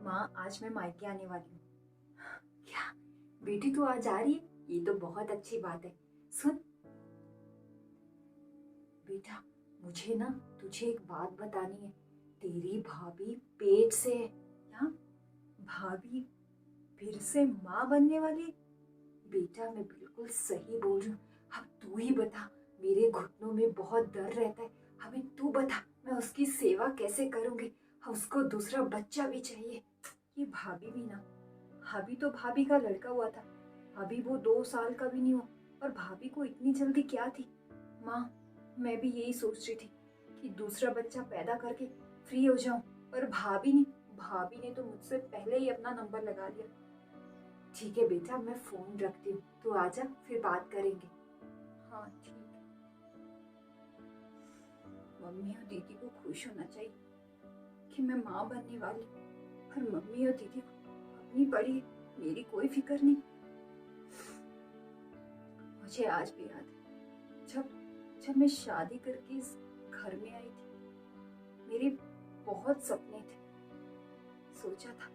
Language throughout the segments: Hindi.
माँ, आज मैं मायके आने वाली हूँ। क्या? बेटी तू आज आ रही है? ये तो बहुत अच्छी बात है। सुन बेटा, मुझे ना तुझे एक बात बतानी है। तेरी भाभी पेट से है। क्या? भाभी फिर से माँ बनने वाली है? बेटा, मैं बिल्कुल सही बोल रही हूँ। अब तू ही बता, मेरे घुटनों में बहुत दर्द रहता है। अभी तू बता, मैं उसकी सेवा कैसे करूंगी? उसको दूसरा बच्चा भी चाहिए। ये भाभी भी ना, अभी तो भाभी का लड़का हुआ था, अभी वो 2 साल का भी नहीं हुआ। और भाभी को इतनी जल्दी क्या थी? माँ, मैं भी यही सोच रही थी कि दूसरा बच्चा पैदा करके फ्री हो जाऊं। पर भाभी ने तो मुझसे पहले ही अपना नंबर लगा लिया। ठीक है बेटा, मैं फोन रखती हूँ, तू आजा, फिर बात करेंगे। हाँ ठीक है। मम्मी और दीदी को खुश होना चाहिए कि मैं माँ बनने वाली, पर मम्मी और दीदी को अपनी पड़ी है, मेरी कोई फिक्र नहीं। मुझे आज भी याद है, जब जब मैं शादी करके इस घर में आई थी, मेरे बहुत सपने थे। सोचा था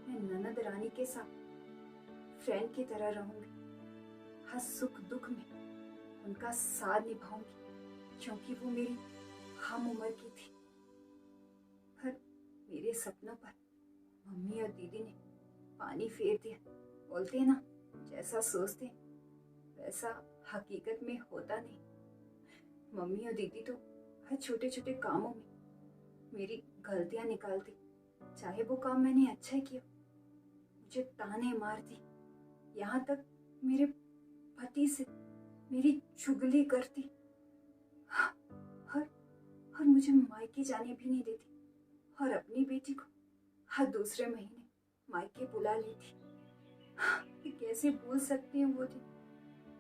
मैं ननद रानी के साथ फ्रेंड की तरह रहूंगी, हर सुख दुख में उनका साथ निभाऊंगी, क्योंकि वो मेरी हम उम्र की थी। पर मेरे सपनों पर मम्मी और दीदी ने पानी फेर दिया। बोलते हैं ना, जैसा सोचते हैं वैसा हकीकत में होता नहीं। मम्मी और दीदी तो हर छोटे छोटे कामों में मेरी गलतियां निकालती, चाहे वो काम मैंने अच्छा किया, मुझे ताने मारती, यहाँ तक मेरे पति से मेरी चुगली करती। और और मुझे मायके जाने भी नहीं देती, और अपनी बेटी को हर दूसरे महीने मायके बुला लेती। ये कैसे भूल सकती हूँ वो दिन,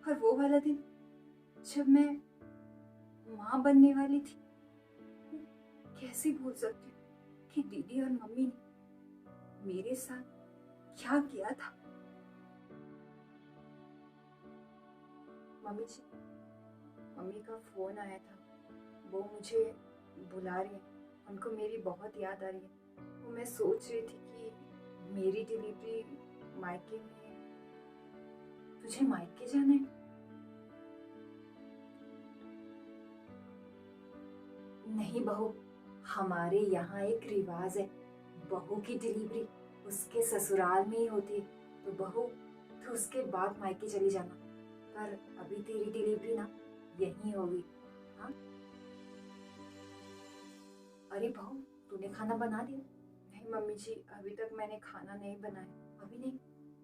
और वो वाला दिन जब मैं माँ बनने वाली थी। कैसे भूल सकती हूँ कि दीदी और मम्मी ने मेरे साथ क्या किया था। मम्मी जी, मम्मी का फोन आया था, वो मुझे बुला रही है, उनको मेरी बहुत याद आ रही है। वो मैं सोच रही थी कि मेरी डिलीवरी मायके में। तुझे मायके जाना है? नहीं बहू, हमारे यहाँ एक रिवाज है, बहू की डिलीवरी उसके ससुराल में ही होती है। तो बहू, तो उसके बाद मायके चली जाना। पर अभी तेरी डिलीवरी ना यहीं होगी। हाँ। अरे बहू, तूने खाना बना दिया? नहीं मम्मी जी, अभी तक मैंने खाना नहीं बनाया। अभी नहीं?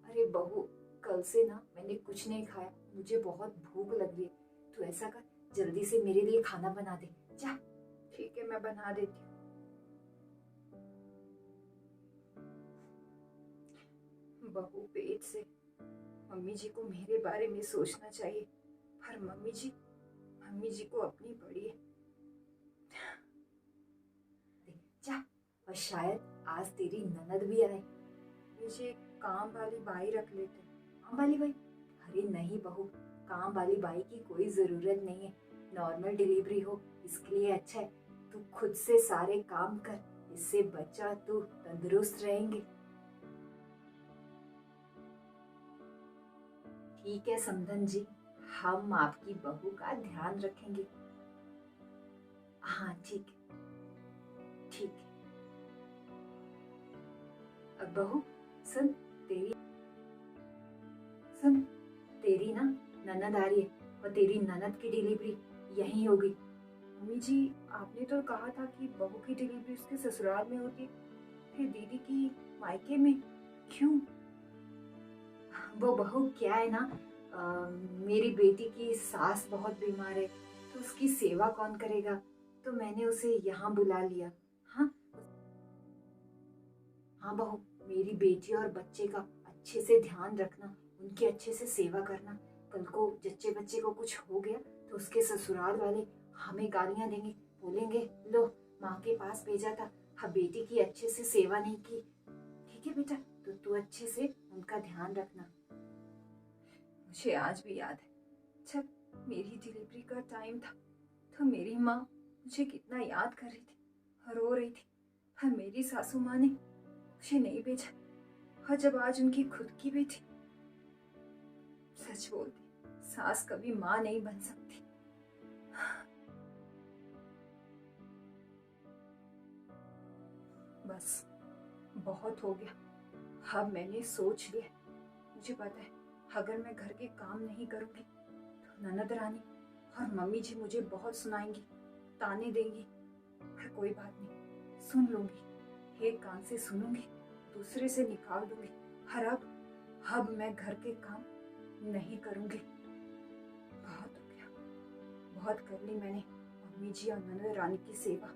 अरे बहू, कल से ना मैंने कुछ नहीं खाया, मुझे बहुत भूख लग रही है। तू ऐसा कर, जल्दी से मेरे लिए खाना बना दे जा। ठीक है, मैं बना देती हूँ। बहू पेट से, मम्मी जी को मेरे बारे में सोचना चाहिए, पर मम्मी जी को अपनी पड़ी है। जा, और शायद आज तेरी ननद भी आए, मुझे काम वाली बाई रख लेते। काम वाली बाई? अरे नहीं बहू, काम वाली बाई की कोई जरूरत नहीं है। नॉर्मल डिलीवरी हो इसके लिए अच्छा है। तू खुद से सारे काम कर, इससे बच्चा तू तंदुरुस्त रहेंगे। ठीक है समधन जी, हम आपकी बहू का ध्यान रखेंगे। हाँ ठीक है, ठीक है। अब बहू सुन, तेरी सुन, तेरी ना ननद आ रही है, और तेरी ननद की डिलीवरी यहीं होगी। मम्मी जी, आपने तो कहा था कि बहू की डिलीवरी उसके ससुराल में होती, फिर दीदी की मायके में क्यों? वो बहू क्या है ना, मेरी बेटी की सास बहुत बीमार है, तो उसकी सेवा कौन करेगा, तो मैंने उसे यहाँ बुला लिया। हाँ। हाँ बहू, मेरी बेटी और बच्चे का अच्छे से ध्यान रखना, उनकी अच्छे से सेवा करना। कल को जच्चे बच्चे को कुछ हो गया तो उसके ससुराल वाले हमें गालियां देंगे, बोलेंगे लो, माँ के पास भेजा था, हाँ बेटी की अच्छे से सेवा नहीं की। ठीक है बेटा, तो तू अच्छे से उनका ध्यान रखना। मुझे आज भी याद है, जब मेरी डिलीवरी का टाइम था, तो मेरी माँ मुझे कितना याद कर रही थी और रो रही थी, और मेरी सासू माँ ने मुझे नहीं भेजा, और जब आज उनकी खुद की भी थी। सच बोलती, सास कभी माँ नहीं बन सकती। बस बहुत हो गया, अब मैंने सोच लिया। मुझे पता है अगर मैं घर के काम नहीं करूंगी तो ननद रानी और मम्मी जी मुझे बहुत सुनाएंगी, ताने देंगी। पर कोई बात नहीं, सुन लूंगी। एक कान से सुनूंगी, दूसरे से निकाल दूंगी। और अब मैं घर के काम नहीं करूंगी। बहुत हो गया, बहुत कर ली मैंने मम्मी जी और ननद रानी की सेवा।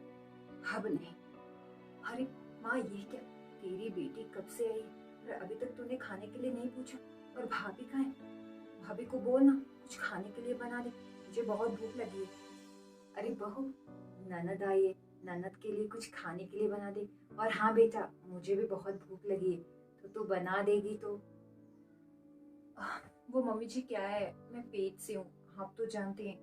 अब नहीं। अरे माँ, ये क्या, तेरी बेटी कब से आई है और अभी तक तूने खाने के लिए नहीं पूछा? और भाभी कहाँ है? भाभी को बोल ना कुछ खाने के लिए बना दे, मुझे बहुत भूख लगी है। अरे बहू, ननद आई है, ननद के लिए कुछ खाने के लिए बना दे। और हाँ बेटा, मुझे भी बहुत भूख लगी है, तो तू बना देगी तो। वो मम्मी जी क्या है, मैं पेट से हूँ, आप तो जानते हैं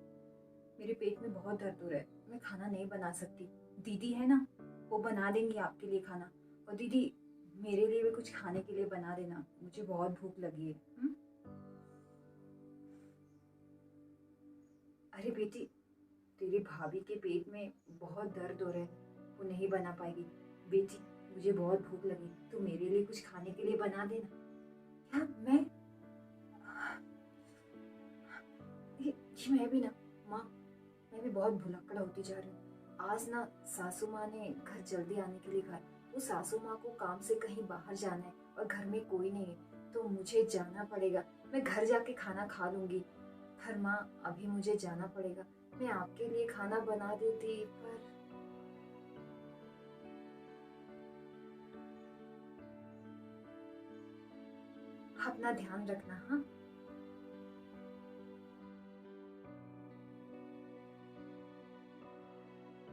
मेरे पेट में बहुत दर्द हो रहा है, मैं खाना नहीं बना सकती। दीदी है ना, वो बना देंगी आपके लिए खाना। और दीदी, मेरे लिए भी कुछ खाने के लिए बना देना, मुझे बहुत भूख लगी है। अरे बेटी, तेरी भाभी के पेट में बहुत दर्द हो रहा है, वो नहीं बना पाएगी। बेटी, मुझे बहुत भूख लगी, तू मेरे लिए कुछ खाने के लिए बना देना। क्या मैं भी ना, माँ, मैं भी बहुत भुलक्कड़ होती जा रही हूँ। आज ना सासू माँ ने घर जल्दी आने के लिए कहा। वो सासू माँ को काम से कहीं बाहर जाना है और घर में कोई नहीं है, तो मुझे जाना पड़ेगा। मैं घर जाके खाना खा लूंगी। पर माँ, अभी मुझे जाना पड़ेगा। मैं आपके लिए खाना बना देती, पर अपना ध्यान रखना। हाँ।